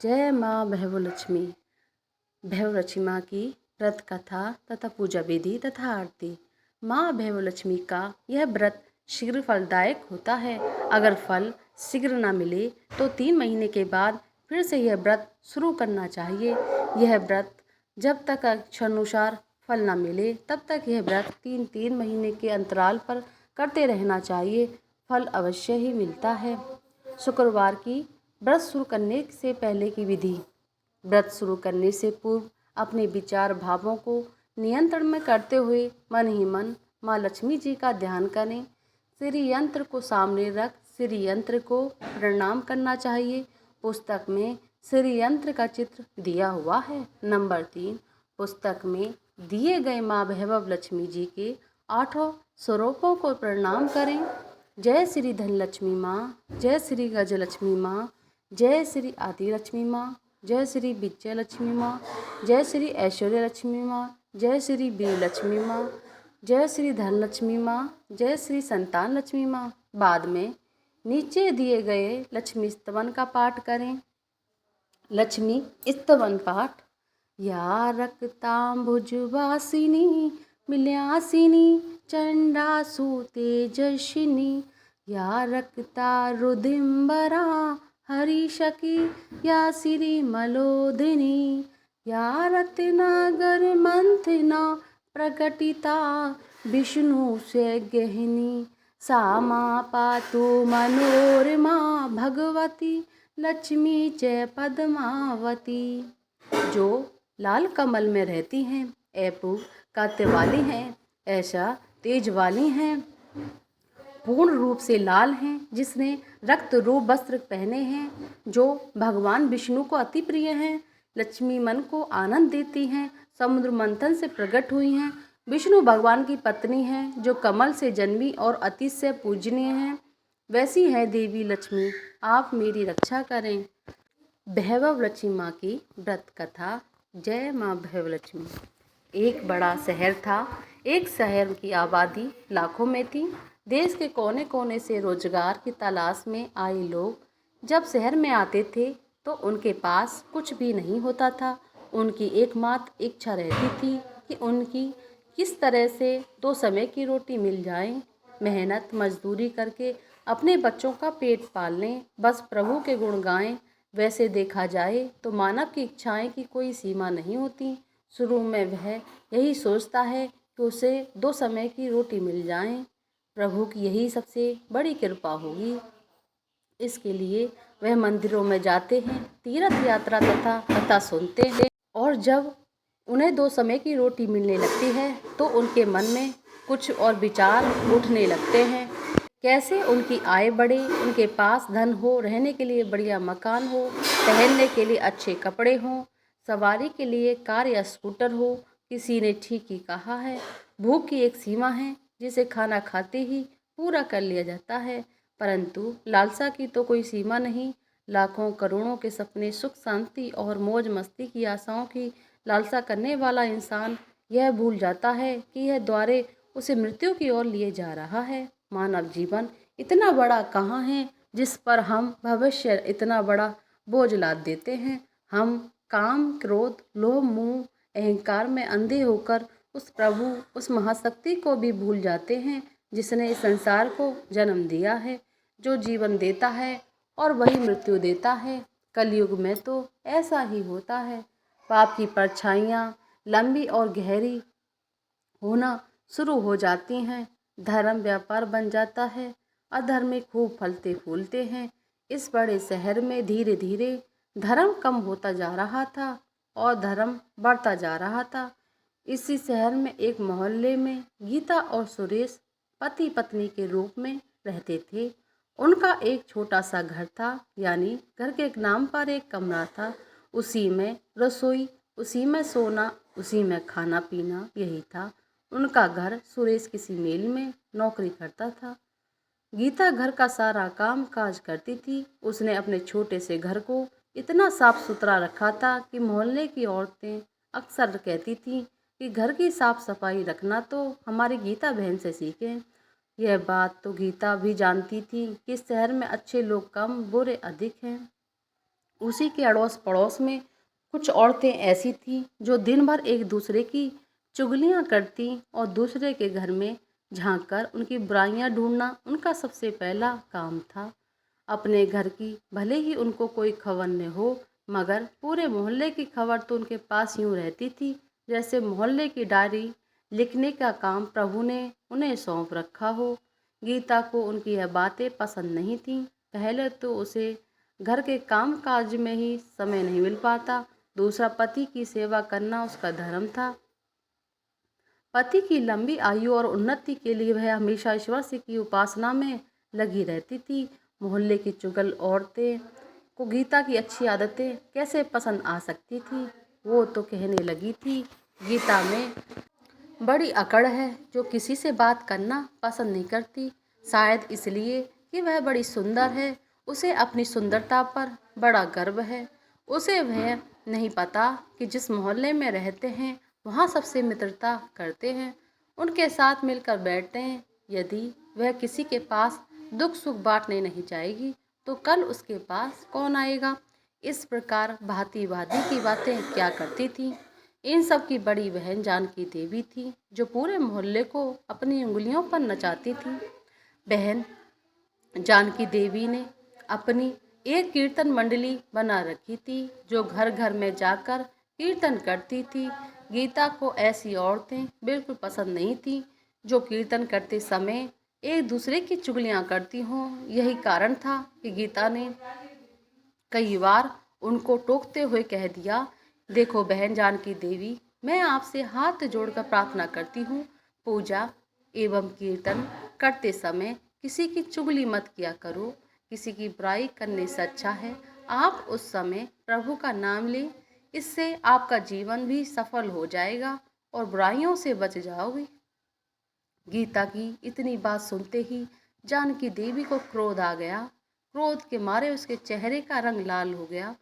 जय माँ भैवलक्ष्मी। भैवलक्ष्मी माँ की व्रत कथा तथा पूजा विधि तथा आरती। माँ भैवलक्ष्मी का यह व्रत शीघ्र फलदायक होता है। अगर फल शीघ्र न मिले तो 3 महीने के बाद फिर से यह व्रत शुरू करना चाहिए। यह व्रत जब तक इच्छानुसार फल न मिले तब तक यह व्रत 3 महीने के अंतराल पर करते रहना चाहिए। फल अवश्य ही मिलता है। शुक्रवार की व्रत शुरू करने से पहले की विधि। व्रत शुरू करने से पूर्व अपने विचार भावों को नियंत्रण में करते हुए मन ही मन माँ लक्ष्मी जी का ध्यान करें। श्री यंत्र को सामने रख श्री यंत्र को प्रणाम करना चाहिए। पुस्तक में श्री यंत्र का चित्र दिया हुआ है। नंबर 3, पुस्तक में दिए गए माँ भैवलक्ष्मी जी के 8 स्वरूपों को प्रणाम करें। जय श्री धनलक्ष्मी माँ, जय श्री गजलक्ष्मी माँ, जय श्री आदिलक्ष्मी माँ, जय श्री विजय लक्ष्मी माँ, जय श्री ऐश्वर्य लक्ष्मी माँ, जय श्री वीर लक्ष्मी माँ, जय श्री धनलक्ष्मी माँ, जय श्री संतान लक्ष्मी माँ। बाद में नीचे दिए गए लक्ष्मी स्तवन का पाठ करें। लक्ष्मी स्तवन पाठ। या रक्तांबुजवासिनी मिल्यासिनी चंडासु तेजस्विनी, या रक्तारुदिम्बरा हरिशकी, या श्री मलोदिनी, या रत्नागर मंथना प्रकटिता विष्णु से गहनी, सा माँ पातु मनोरमा भगवती लक्ष्मी च पद्मावती। जो लाल कमल में रहती हैं, ऐपू कांति वाली हैं, ऐसा तेज वाली हैं, पूर्ण रूप से लाल हैं, जिसने रक्त रूप वस्त्र पहने हैं, जो भगवान विष्णु को अति प्रिय हैं। लक्ष्मी मन को आनंद देती हैं, समुद्र मंथन से प्रकट हुई हैं, विष्णु भगवान की पत्नी हैं, जो कमल से जन्मी और अति से पूजनीय हैं। वैसी है देवी लक्ष्मी, आप मेरी रक्षा करें। भैवलक्ष्मी माँ की व्रत कथा। जय माँ भैवलक्ष्मी। एक बड़ा शहर था। एक शहर की आबादी लाखों में थी। देश के कोने कोने से रोजगार की तलाश में आए लोग जब शहर में आते थे तो उनके पास कुछ भी नहीं होता था। उनकी एकमात्र इच्छा रहती थी कि उनकी किस तरह से 2 समय की रोटी मिल जाए। मेहनत मजदूरी करके अपने बच्चों का पेट पाल लें, बस प्रभु के गुण गाएं। वैसे देखा जाए तो मानव की इच्छाएं की कोई सीमा नहीं होती। शुरू में वह यही सोचता है कि उसे 2 समय की रोटी मिल जाए। प्रभु की यही सबसे बड़ी कृपा होगी। इसके लिए वह मंदिरों में जाते हैं, तीर्थ यात्रा तथा कथा सुनते हैं, और जब उन्हें 2 समय की रोटी मिलने लगती है तो उनके मन में कुछ और विचार उठने लगते हैं। कैसे उनकी आय बढ़े, उनके पास धन हो, रहने के लिए बढ़िया मकान हो, पहनने के लिए अच्छे कपड़े हों, सवारी के लिए कार या स्कूटर हो। किसी ने ठीक ही कहा है, भूख की एक सीमा है जिसे खाना खाते ही पूरा कर लिया जाता है, परंतु लालसा की तो कोई सीमा नहीं। लाखों करोड़ों के सपने, सुख शांति और मौज मस्ती की आशाओं की लालसा करने वाला इंसान यह भूल जाता है कि यह द्वारे उसे मृत्यु की ओर लिए जा रहा है। मानव जीवन इतना बड़ा कहाँ है जिस पर हम भविष्य इतना बड़ा बोझ लाद देते हैं। हम काम, क्रोध, लोभ, मोह, अहंकार में अंधे होकर उस प्रभु, उस महाशक्ति को भी भूल जाते हैं जिसने इस संसार को जन्म दिया है, जो जीवन देता है और वही मृत्यु देता है। कलयुग में तो ऐसा ही होता है। पाप की परछाइयाँ लंबी और गहरी होना शुरू हो जाती हैं। धर्म व्यापार बन जाता है। अधर्म खूब फलते फूलते हैं। इस बड़े शहर में धीरे धीरे धर्म कम होता जा रहा था और धर्म बढ़ता जा रहा था। इसी शहर में एक मोहल्ले में गीता और सुरेश पति पत्नी के रूप में रहते थे। उनका एक छोटा सा घर था, यानी घर के नाम पर एक कमरा था। उसी में रसोई, उसी में सोना, उसी में खाना पीना, यही था उनका घर। सुरेश किसी मेल में नौकरी करता था। गीता घर का सारा काम काज करती थी। उसने अपने छोटे से घर को इतना साफ सुथरा रखा था कि मोहल्ले की औरतें अक्सर कहती थीं कि घर की साफ सफाई रखना तो हमारी गीता बहन से सीखें। यह बात तो गीता भी जानती थी कि शहर में अच्छे लोग कम, बुरे अधिक हैं। उसी के अड़ोस पड़ोस में कुछ औरतें ऐसी थीं जो दिन भर एक दूसरे की चुगलियाँ करती और दूसरे के घर में झांककर उनकी बुराइयाँ ढूंढना उनका सबसे पहला काम था। अपने घर की भले ही उनको कोई खबर न हो, मगर पूरे मोहल्ले की खबर तो उनके पास यूं रहती थी जैसे मोहल्ले की डायरी लिखने का काम प्रभु ने उन्हें सौंप रखा हो। गीता को उनकी यह बातें पसंद नहीं थीं। पहले तो उसे घर के काम काज में ही समय नहीं मिल पाता, दूसरा पति की सेवा करना उसका धर्म था। पति की लंबी आयु और उन्नति के लिए वह हमेशा ईश्वर से की उपासना में लगी रहती थी। मोहल्ले की चुगल औरतें को गीता की अच्छी आदतें कैसे पसंद आ सकती थी। वो तो कहने लगी थी, गीता में बड़ी अकड़ है, जो किसी से बात करना पसंद नहीं करती, शायद इसलिए कि वह बड़ी सुंदर है। उसे अपनी सुंदरता पर बड़ा गर्व है। उसे वह नहीं पता कि जिस मोहल्ले में रहते हैं वहाँ सबसे मित्रता करते हैं, उनके साथ मिलकर बैठते हैं। यदि वह किसी के पास दुख सुख बांटने नहीं जाएगी तो कल उसके पास कौन आएगा। इस प्रकार भांति भांति की बातें क्या करती थी। इन सब की बड़ी बहन जानकी देवी थी, जो पूरे मोहल्ले को अपनी उंगलियों पर नचाती थी। बहन जानकी देवी ने अपनी एक कीर्तन मंडली बना रखी थी, जो घर घर में जाकर कीर्तन करती थी। गीता को ऐसी औरतें बिल्कुल पसंद नहीं थी जो कीर्तन करते समय एक दूसरे की चुगलियां करती हों। यही कारण था कि गीता ने कई बार उनको टोकते हुए कह दिया, देखो बहन जानकी देवी, मैं आपसे हाथ जोड़कर प्रार्थना करती हूँ, पूजा एवं कीर्तन करते समय किसी की चुगली मत किया करो। किसी की बुराई करने से अच्छा है आप उस समय प्रभु का नाम लें। इससे आपका जीवन भी सफल हो जाएगा और बुराइयों से बच जाओगे। गीता की इतनी बात सुनते ही जानकी देवी को क्रोध आ गया। क्रोध के मारे उसके चेहरे का रंग लाल हो गया।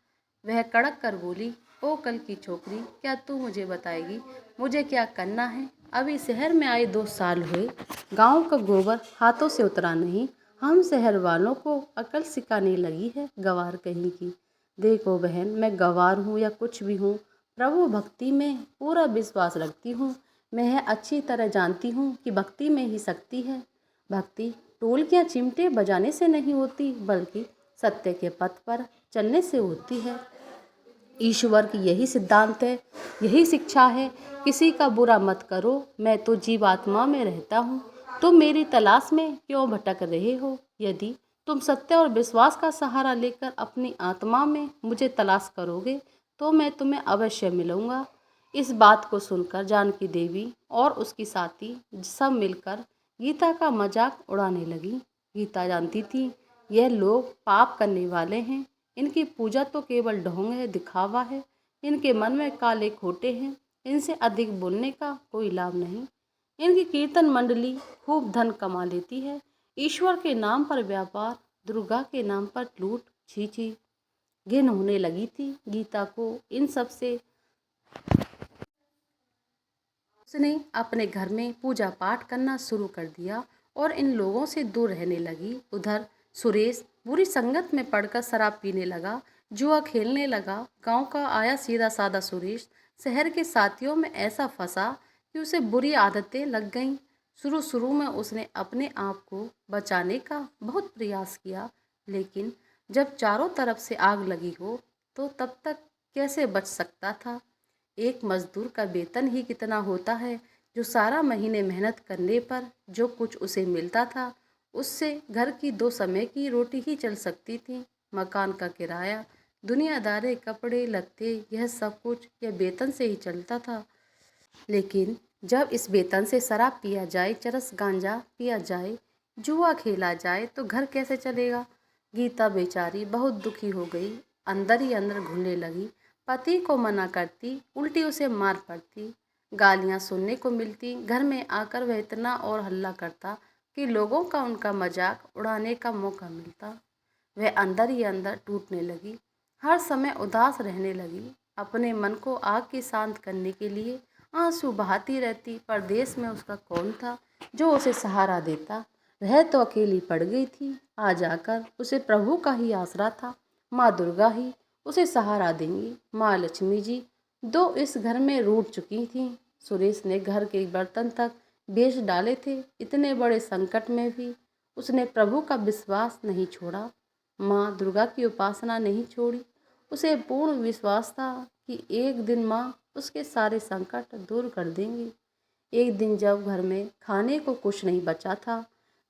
वह कड़क कर बोली, ओ कल की छोकरी, क्या तू मुझे बताएगी मुझे क्या करना है। अभी शहर में आए 2 साल हुए, गांव का गोबर हाथों से उतरा नहीं। हम शहर वालों को अकल सिखाने लगी है, गवार कहीं की। देखो बहन, मैं गवार हूँ या कुछ भी हूँ, प्रभु भक्ति में पूरा विश्वास रखती हूँ। मैं यह अच्छी तरह जानती हूँ कि भक्ति में ही शक्ति है। भक्ति ढोलकियाँ चिमटे बजाने से नहीं होती, बल्कि सत्य के पथ पर चलने से होती है। ईश्वर की यही सिद्धांत है, यही शिक्षा है, किसी का बुरा मत करो। मैं तो जीवात्मा में रहता हूँ, तुम मेरी तलाश में क्यों भटक रहे हो। यदि तुम सत्य और विश्वास का सहारा लेकर अपनी आत्मा में मुझे तलाश करोगे तो मैं तुम्हें अवश्य मिलूंगा। इस बात को सुनकर जानकी देवी और उसकी साथी सब मिलकर गीता का मजाक उड़ाने लगी। गीता जानती थी यह लोग पाप करने वाले हैं, इनकी पूजा तो केवल ढोंग है, दिखावा है, इनके मन में काले खोटे हैं, इनसे अधिक बोलने का कोई लाभ नहीं। इनकी कीर्तन मंडली खूब धन कमा लेती है, ईश्वर के नाम पर व्यापार, दुर्गा के नाम पर लूट। छी छी, घिन होने लगी थी गीता को इन सब से। उसने अपने घर में पूजा पाठ करना शुरू कर दिया और इन लोगों से दूर रहने लगी। उधर सुरेश बुरी संगत में पड़कर शराब पीने लगा, जुआ खेलने लगा। गांव का आया सीधा साधा सुरेश शहर के साथियों में ऐसा फंसा कि उसे बुरी आदतें लग गईं। शुरू शुरू में उसने अपने आप को बचाने का बहुत प्रयास किया, लेकिन जब चारों तरफ से आग लगी हो तो तब तक कैसे बच सकता था। एक मजदूर का वेतन ही कितना होता है, जो सारा महीने मेहनत करने पर जो कुछ उसे मिलता था उससे घर की 2 समय की रोटी ही चल सकती थी। मकान का किराया, दुनियादारी, कपड़े लत्ते, यह सब कुछ यह वेतन से ही चलता था। लेकिन जब इस वेतन से शराब पिया जाए, चरस गांजा पिया जाए, जुआ खेला जाए तो घर कैसे चलेगा। गीता बेचारी बहुत दुखी हो गई, अंदर ही अंदर घुलने लगी। पति को मना करती, उल्टी उसे मार पड़ती, गालियां सुनने को मिलती। घर में आकर वह इतना और हल्ला करता कि लोगों का उनका मजाक उड़ाने का मौका मिलता। वह अंदर ही अंदर टूटने लगी, हर समय उदास रहने लगी। अपने मन को आग की शांत करने के लिए आंसू बहाती रहती। परदेश में उसका कौन था जो उसे सहारा देता। वह तो अकेली पड़ गई थी। आ जाकर उसे प्रभु का ही आसरा था। माँ दुर्गा ही उसे सहारा देंगी। माँ लक्ष्मी जी दो इस घर में रूठ चुकी थीं। सुरेश ने घर के बर्तन तक बेच डाले थे। इतने बड़े संकट में भी उसने प्रभु का विश्वास नहीं छोड़ा। माँ दुर्गा की उपासना नहीं छोड़ी। उसे पूर्ण विश्वास था कि एक दिन माँ उसके सारे संकट दूर कर देंगी। एक दिन जब घर में खाने को कुछ नहीं बचा था,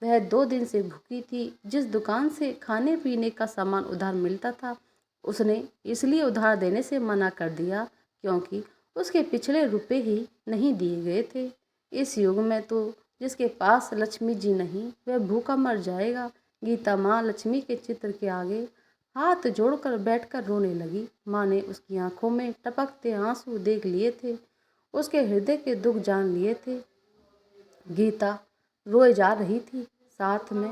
वह 2 दिन से भूखी थी। जिस दुकान से खाने पीने का सामान उधार मिलता था, उसने इसलिए उधार देने से मना कर दिया क्योंकि उसके पिछले रुपए ही नहीं दिए गए थे। इस युग में तो जिसके पास लक्ष्मी जी नहीं, वह भूखा मर जाएगा। गीता माँ लक्ष्मी के चित्र के आगे हाथ जोड़कर बैठकर रोने लगी। माँ ने उसकी आंखों में टपकते आंसू देख लिए थे, उसके हृदय के दुख जान लिए थे। गीता रोए जा रही थी, साथ में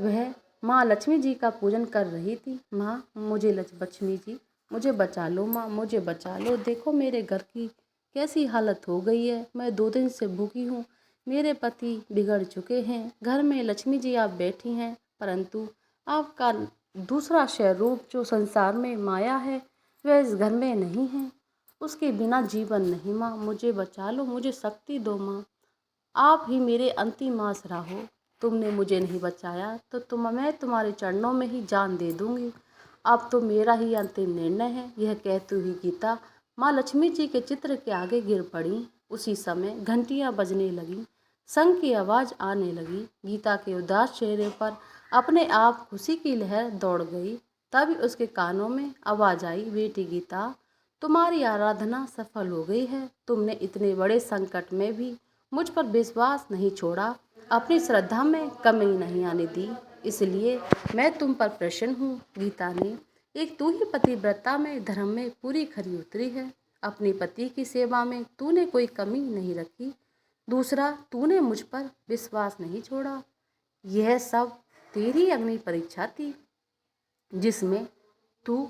वह माँ लक्ष्मी जी का पूजन कर रही थी। माँ मुझे लक्ष्मी जी मुझे बचा लो, माँ मुझे बचा लो। देखो मेरे घर की कैसी हालत हो गई है। मैं 2 दिन से भूखी हूँ। मेरे पति बिगड़ चुके हैं। घर में लक्ष्मी जी आप बैठी हैं, परंतु आपका दूसरा स्वरूप जो संसार में माया है, वह इस घर में नहीं है। उसके बिना जीवन नहीं। माँ मुझे बचा लो, मुझे शक्ति दो। माँ आप ही मेरे अंतिम आसरा हो। तुमने मुझे नहीं बचाया तो मैं तुम्हारे चरणों में ही जान दे दूंगी। अब तो मेरा ही अंतिम निर्णय है। यह कहती हुई गीता माँ लक्ष्मी जी के चित्र के आगे गिर पड़ी। उसी समय घंटियां बजने लगीं, शंख की आवाज़ आने लगी। गीता के उदास चेहरे पर अपने आप खुशी की लहर दौड़ गई। तभी उसके कानों में आवाज़ आई, बेटी गीता, तुम्हारी आराधना सफल हो गई है। तुमने इतने बड़े संकट में भी मुझ पर विश्वास नहीं छोड़ा, अपनी श्रद्धा में कमी नहीं आने दी, इसलिए मैं तुम पर प्रसन्न हूँ। गीता ने एक तू ही पतिव्रता में धर्म में पूरी खरी उतरी है। अपने पति की सेवा में तूने कोई कमी नहीं रखी। दूसरा, तूने मुझ पर विश्वास नहीं छोड़ा। यह सब तेरी अग्नि परीक्षा थी जिसमें तू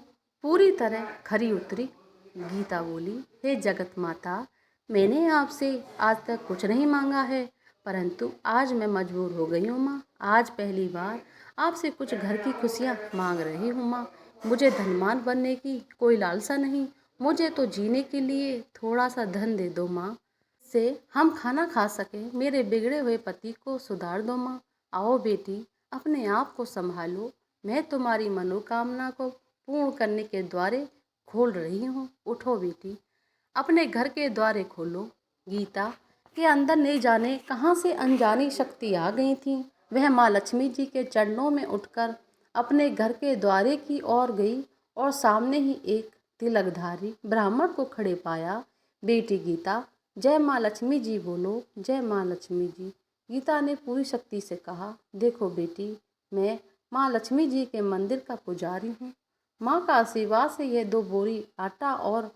पूरी तरह खरी उतरी। गीता बोली, हे जगत माता, मैंने आपसे आज तक कुछ नहीं मांगा है, परंतु आज मैं मजबूर हो गई हूँ माँ। आज पहली बार आपसे कुछ घर की खुशियाँ मांग रही हूँ माँ। मुझे धनवान बनने की कोई लालसा नहीं, मुझे तो जीने के लिए थोड़ा सा धन दे दो माँ, से हम खाना खा सकें। मेरे बिगड़े हुए पति को सुधार दो माँ। आओ बेटी, अपने आप को संभालो। मैं तुम्हारी मनोकामना को पूर्ण करने के द्वारे खोल रही हूँ। उठो बेटी, अपने घर के द्वारे खोलो। गीता के अंदर नहीं जाने कहाँ से अनजानी शक्ति आ गई थी। वह माँ लक्ष्मी जी के चरणों में उठकर अपने घर के द्वारे की ओर गई और सामने ही एक तिलकधारी ब्राह्मण को खड़े पाया। बेटी गीता, जय माँ लक्ष्मी जी बोलो, जय माँ लक्ष्मी जी। गीता ने पूरी शक्ति से कहा, देखो बेटी, मैं माँ लक्ष्मी जी के मंदिर का पुजारी हूँ। माँ का आशीर्वाद से यह 2 बोरी आटा और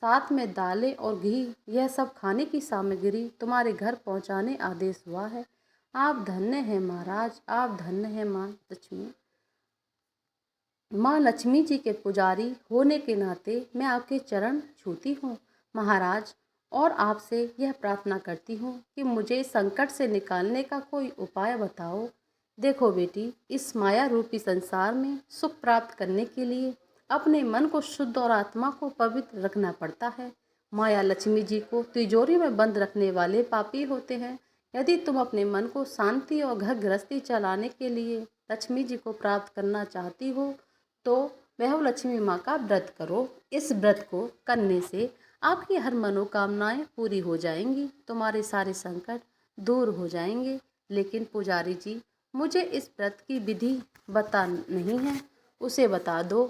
साथ में दालें और घी, यह सब खाने की सामग्री तुम्हारे घर पहुँचाने आदेश हुआ है। आप धन्य हैं महाराज, आप धन्य हैं माँ लक्ष्मी। माँ लक्ष्मी जी के पुजारी होने के नाते मैं आपके चरण छूती हूँ महाराज, और आपसे यह प्रार्थना करती हूँ कि मुझे संकट से निकालने का कोई उपाय बताओ। देखो बेटी, इस माया रूपी संसार में सुख प्राप्त करने के लिए अपने मन को शुद्ध और आत्मा को पवित्र रखना पड़ता है। माया लक्ष्मी जी को तिजोरी में बंद रखने वाले पापी होते हैं। यदि तुम अपने मन को शांति और घर गृहस्थी चलाने के लिए लक्ष्मी जी को प्राप्त करना चाहती हो तो वह लक्ष्मी माँ का व्रत करो। इस व्रत को करने से आपकी हर मनोकामनाएं पूरी हो जाएंगी, तुम्हारे सारे संकट दूर हो जाएंगे। लेकिन पुजारी जी, मुझे इस व्रत की विधि बता नहीं है, उसे बता दो।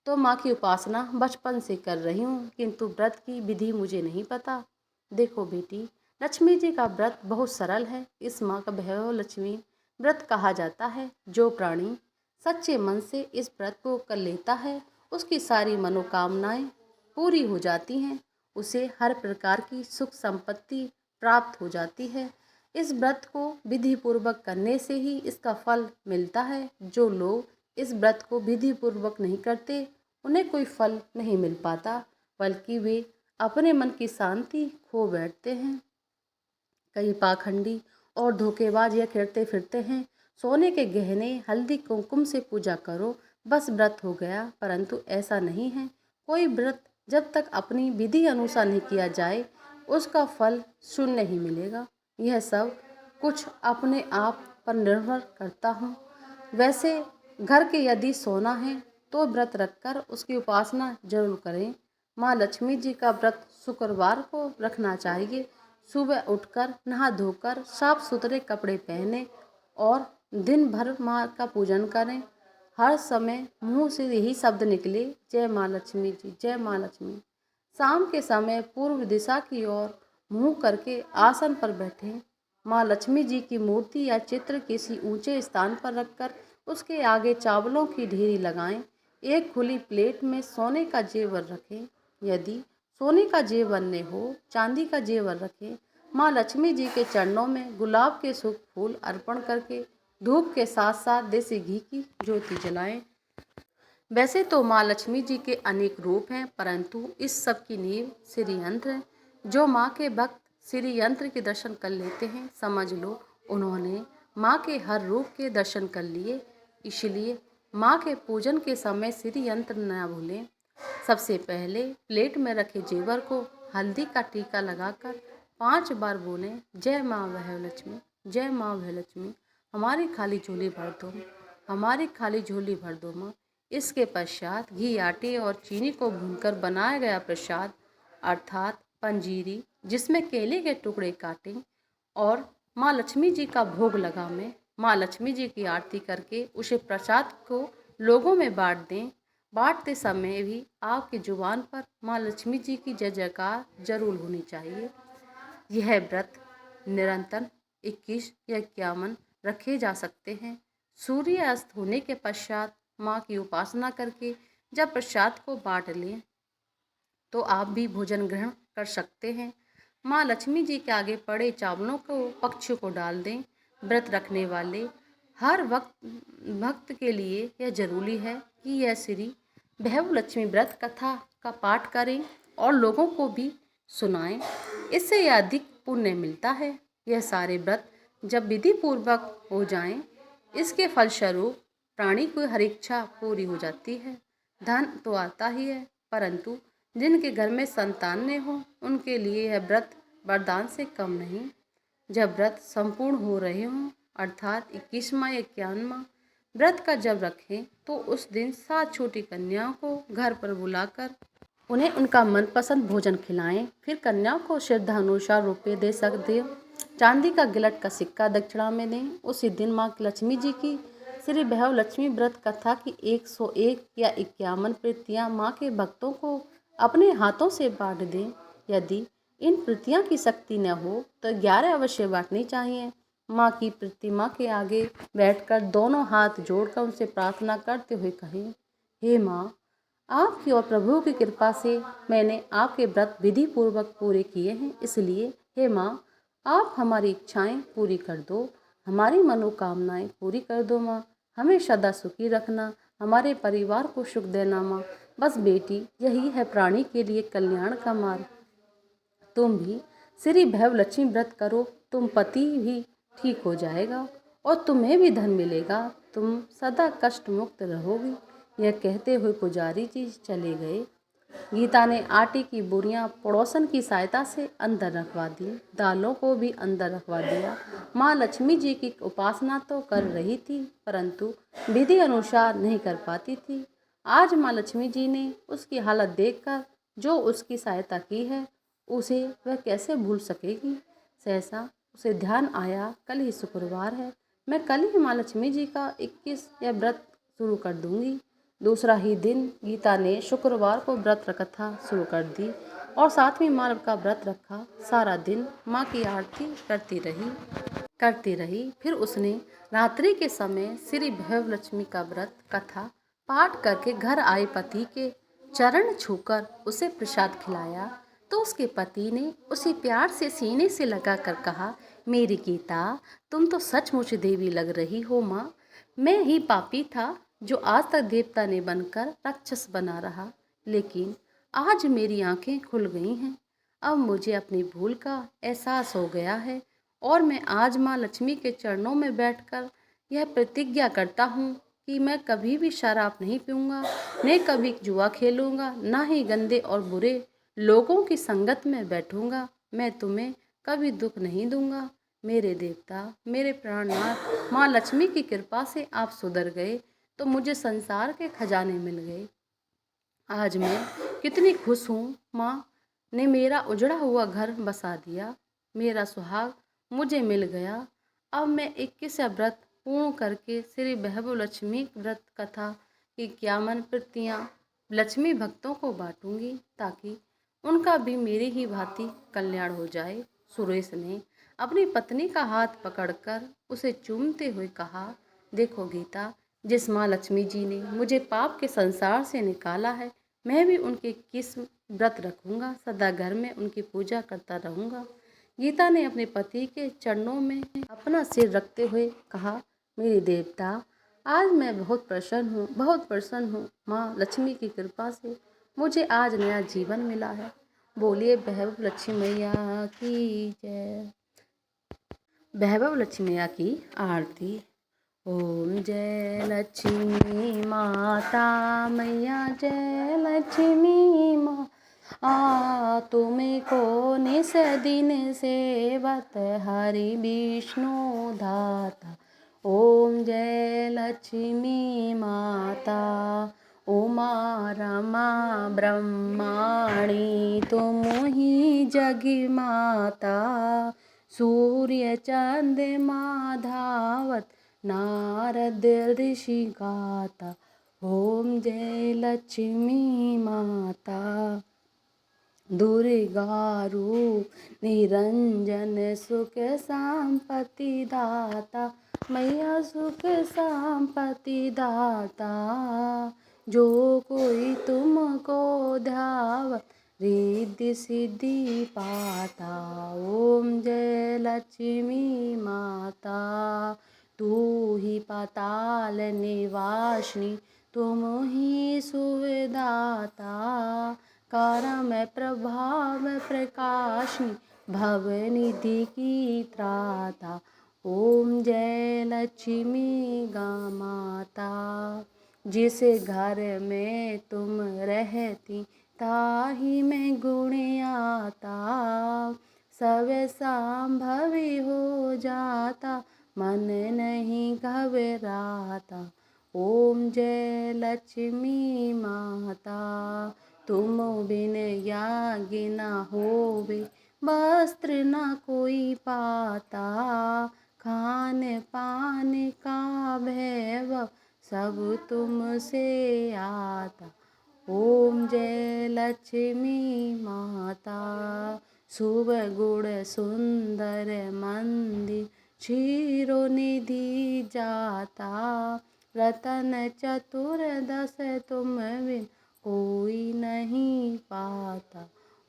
तो माँ की उपासना बचपन से कर रही हूँ, किंतु व्रत की विधि मुझे नहीं पता। देखो बेटी, लक्ष्मी जी का व्रत बहुत सरल है। इस माँ का भैरव लक्ष्मी व्रत कहा जाता है। जो प्राणी सच्चे मन से इस व्रत को कर लेता है, उसकी सारी मनोकामनाएं पूरी हो जाती हैं। उसे हर प्रकार की सुख संपत्ति प्राप्त हो जाती है। इस व्रत को विधि पूर्वक करने से ही इसका फल मिलता है। जो लोग इस व्रत को विधि पूर्वक नहीं करते, उन्हें कोई फल नहीं मिल पाता, बल्कि वे अपने मन की शांति खो बैठते हैं। कई पाखंडी और धोखेबाज यह कहते फिरते हैं, सोने के गहने, हल्दी कुमकुम से पूजा करो, बस व्रत हो गया, परंतु ऐसा नहीं है। कोई व्रत जब तक अपनी विधि अनुसार नहीं किया जाए उसका फल शून्य ही मिलेगा। यह सब कुछ अपने आप पर निर्भर करता हूँ। वैसे घर के यदि सोना है तो व्रत रखकर उसकी उपासना जरूर करें। माँ लक्ष्मी जी का व्रत शुक्रवार को रखना चाहिए। सुबह उठकर नहा धोकर साफ सुथरे कपड़े पहने और दिन भर माँ का पूजन करें। हर समय मुंह से यही शब्द निकले, जय माँ लक्ष्मी जी, जय माँ लक्ष्मी। शाम के समय पूर्व दिशा की ओर मुंह करके आसन पर बैठें। माँ लक्ष्मी जी की मूर्ति या चित्र किसी ऊंचे स्थान पर रखकर उसके आगे चावलों की ढेरी लगाएं। एक खुली प्लेट में सोने का जेवर रखें। यदि सोने का जेवर न हो, चांदी का जेवर रखें। माँ लक्ष्मी जी के चरणों में गुलाब के शुभ फूल अर्पण करके धूप के साथ साथ देसी घी की ज्योति जलाएं। वैसे तो माँ लक्ष्मी जी के अनेक रूप हैं, परंतु इस सब की नींव श्री यंत्र है। जो माँ के भक्त श्री यंत्र के दर्शन कर लेते हैं, समझ लो उन्होंने माँ के हर रूप के दर्शन कर लिए। इसलिए माँ के पूजन के समय श्री यंत्र न भूलें। सबसे पहले प्लेट में रखे जेवर को हल्दी का टीका लगाकर 5 बार बोलें, जय माँ वह लक्ष्मी, जय माँ वह लक्ष्मी, हमारी खाली झोली भर दो, हमारी खाली झोली भर दो माँ। इसके पश्चात घी, आटे और चीनी को भूनकर बनाया गया प्रसाद अर्थात पंजीरी, जिसमें केले के टुकड़े काटें और माँ लक्ष्मी जी का भोग लगावें। माँ लक्ष्मी जी की आरती करके उसे प्रसाद को लोगों में बांट दें। बांटते समय भी आपकी जुबान पर माँ लक्ष्मी जी की जय जयकार जरूर होनी चाहिए। यह व्रत निरंतर 21 या 51 रखे जा सकते हैं। सूर्य अस्त होने के पश्चात माँ की उपासना करके जब प्रसाद को बांट लें तो आप भी भोजन ग्रहण कर सकते हैं। माँ लक्ष्मी जी के आगे पड़े चावलों को पक्षियों को डाल दें। व्रत रखने वाले हर भक्त के लिए यह जरूरी है कि यह श्री भैरव लक्ष्मी व्रत कथा का पाठ करें और लोगों को भी सुनाएं। इससे यह अधिक पुण्य मिलता है। यह सारे व्रत जब विधि पूर्वक हो जाएं, इसके फलस्वरूप प्राणी की हर इच्छा पूरी हो जाती है। धन तो आता ही है, परंतु जिनके घर में संतान न हो उनके लिए यह व्रत वरदान से कम नहीं। जब व्रत संपूर्ण हो रहे हों अर्थात 21वां या 51वां व्रत का जब रखें तो उस दिन 7 छोटी कन्याओं को घर पर बुलाकर उन्हें उनका मनपसंद भोजन खिलाएं। फिर कन्याओं को श्रद्धानुसार रुपये दे सकते, चांदी का गिलट का सिक्का दक्षिणा में दें। उसी दिन माँ लक्ष्मी जी की श्री भैरव लक्ष्मी व्रत कथा की 101 या 51 प्रतियाँ माँ के भक्तों को अपने हाथों से बांट दें। यदि इन प्रतियाँ की शक्ति न हो तो 11 अवश्य बांटनी चाहिए। माँ की प्रतिमा के आगे बैठकर दोनों हाथ जोड़कर उनसे प्रार्थना करते हुए कहें, हे माँ, आपकी और प्रभु की कृपा से मैंने आपके व्रत विधि पूर्वक पूरे किए हैं, इसलिए हे माँ, आप हमारी इच्छाएं पूरी कर दो, हमारी मनोकामनाएं पूरी कर दो माँ, हमें सदा सुखी रखना, हमारे परिवार को सुख देना माँ। बस बेटी, यही है प्राणी के लिए कल्याण का मार्ग। तुम भी श्री भैरव लक्ष्मी व्रत करो, तुम पति भी ठीक हो जाएगा और तुम्हें भी धन मिलेगा, तुम सदा कष्ट मुक्त रहोगी। यह कहते हुए पुजारी जी चले गए। गीता ने आटे की बोरियां पड़ोसन की सहायता से अंदर रखवा दी, दालों को भी अंदर रखवा दिया। माँ लक्ष्मी जी की उपासना तो कर रही थी, परंतु विधि अनुसार नहीं कर पाती थी। आज माँ लक्ष्मी जी ने उसकी हालत देखकर जो उसकी सहायता की है, उसे वह कैसे भूल सकेगी। सहसा उसे ध्यान आया, कल ही शुक्रवार है, मैं कल ही माँ लक्ष्मी जी का 21 या व्रत शुरू कर दूंगी। दूसरा ही दिन गीता ने शुक्रवार को व्रत कथा शुरू कर दी और सातवीं माँ का व्रत रखा। सारा दिन माँ की आरती करती रही। फिर उसने रात्रि के समय श्री भैरव लक्ष्मी का व्रत कथा पाठ करके घर आए पति के चरण छूकर उसे प्रसाद खिलाया तो उसके पति ने उसे प्यार से सीने से लगाकर कहा, मेरी गीता, तुम तो सचमुच देवी लग रही हो माँ। मैं ही पापी था जो आज तक देवता ने बनकर राक्षस बना रहा, लेकिन आज मेरी आंखें खुल गई हैं। अब मुझे अपनी भूल का एहसास हो गया है और मैं आज माँ लक्ष्मी के चरणों में बैठकर यह प्रतिज्ञा करता हूँ कि मैं कभी भी शराब नहीं पीऊँगा, न कभी जुआ खेलूँगा, ना ही गंदे और बुरे लोगों की संगत में बैठूँगा। मैं तुम्हें कभी दुख नहीं दूँगा। मेरे देवता, मेरे प्राणनाथ, माँ लक्ष्मी की कृपा से आप सुधर गए तो मुझे संसार के खजाने मिल गए। आज मैं कितनी खुश हूँ। माँ ने मेरा उजड़ा हुआ घर बसा दिया। मेरा सुहाग मुझे मिल गया। अब मैं 21 व्रत पूर्ण करके श्री वैभव लक्ष्मी व्रत कथा की 51 प्रतियाँ लक्ष्मी भक्तों को बांटूंगी ताकि उनका भी मेरी ही भांति कल्याण हो जाए। सुरेश ने अपनी पत्नी का हाथ पकड़कर उसे चूमते हुए कहा, देखो गीता, जिस माँ लक्ष्मी जी ने मुझे पाप के संसार से निकाला है, मैं भी उनके किस व्रत रखूंगा, सदा घर में उनकी पूजा करता रहूंगा। गीता ने अपने पति के चरणों में अपना सिर रखते हुए कहा, मेरे देवता, आज मैं बहुत प्रसन्न हूँ। माँ लक्ष्मी की कृपा से मुझे आज नया जीवन मिला है। बोलिए वैभव लक्ष्मी मैया की जय। वैभव लक्ष्मी मैया की आरती। ओम जय लक्ष्मी माता मैया, जय लक्ष्मी माँ, तुम्हें को निस दिन सेवत हरि विष्णु धाता। ओम जय लक्ष्मी माता, उमा रमा ब्रह्माणी, तुम ही जगी माता। सूर्य चंद्रमा धावत, नारद ऋषि गाता। ओम जय लक्ष्मी माता, दुर्गा रूप निरंजन, सुख संपत्ति दाता। मैया सुख संपत्ति दाता, जो कोई तुमको ध्यावत रिद्धि सिद्धि पाता। ओम जय लक्ष्मी माता, तू ही पाताल निवासिनी, तुम ही सुविदाता। कारण प्रभाव प्रकाशिनी, भवनिधि की त्राता। ओम जय लक्ष्मी गा माता, जिस घर में तुम रहती ताही में गुण आता। सब संभवी हो जाता, मन नहीं घबराता। ओम जय लक्ष्मी माता, तुम बिन याज्ञ न होवे, वस्त्र न कोई पाता। खान पान का वैभव सब तुमसे आता। ओम जय लक्ष्मी माता, शुभ गुण सुंदर मंदिर, क्षीरो निधि जाता। रतन चतुर्दश तुम बिन कोई नहीं पाता।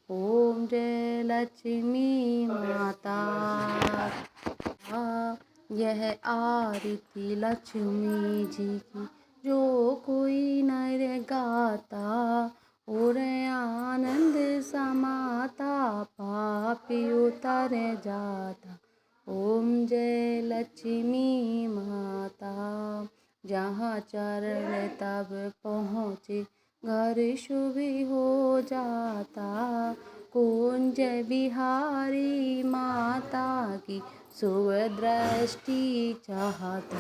ओम जय लक्ष्मी माता। यह आरती लक्ष्मी जी की, जो कोई नर गाता। और आनंद समाता, पापी उतर जाता। ओम जय लक्ष्मी माता, जहाँ चरण तब पहुँचे, घर शुभ हो जाता। कुंज बिहारी माता की शुभ दृष्टि चाहता।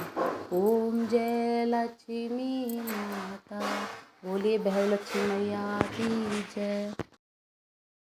ओम जय लक्ष्मी माता। बोलिए वैभव लक्ष्मी मैया की जय।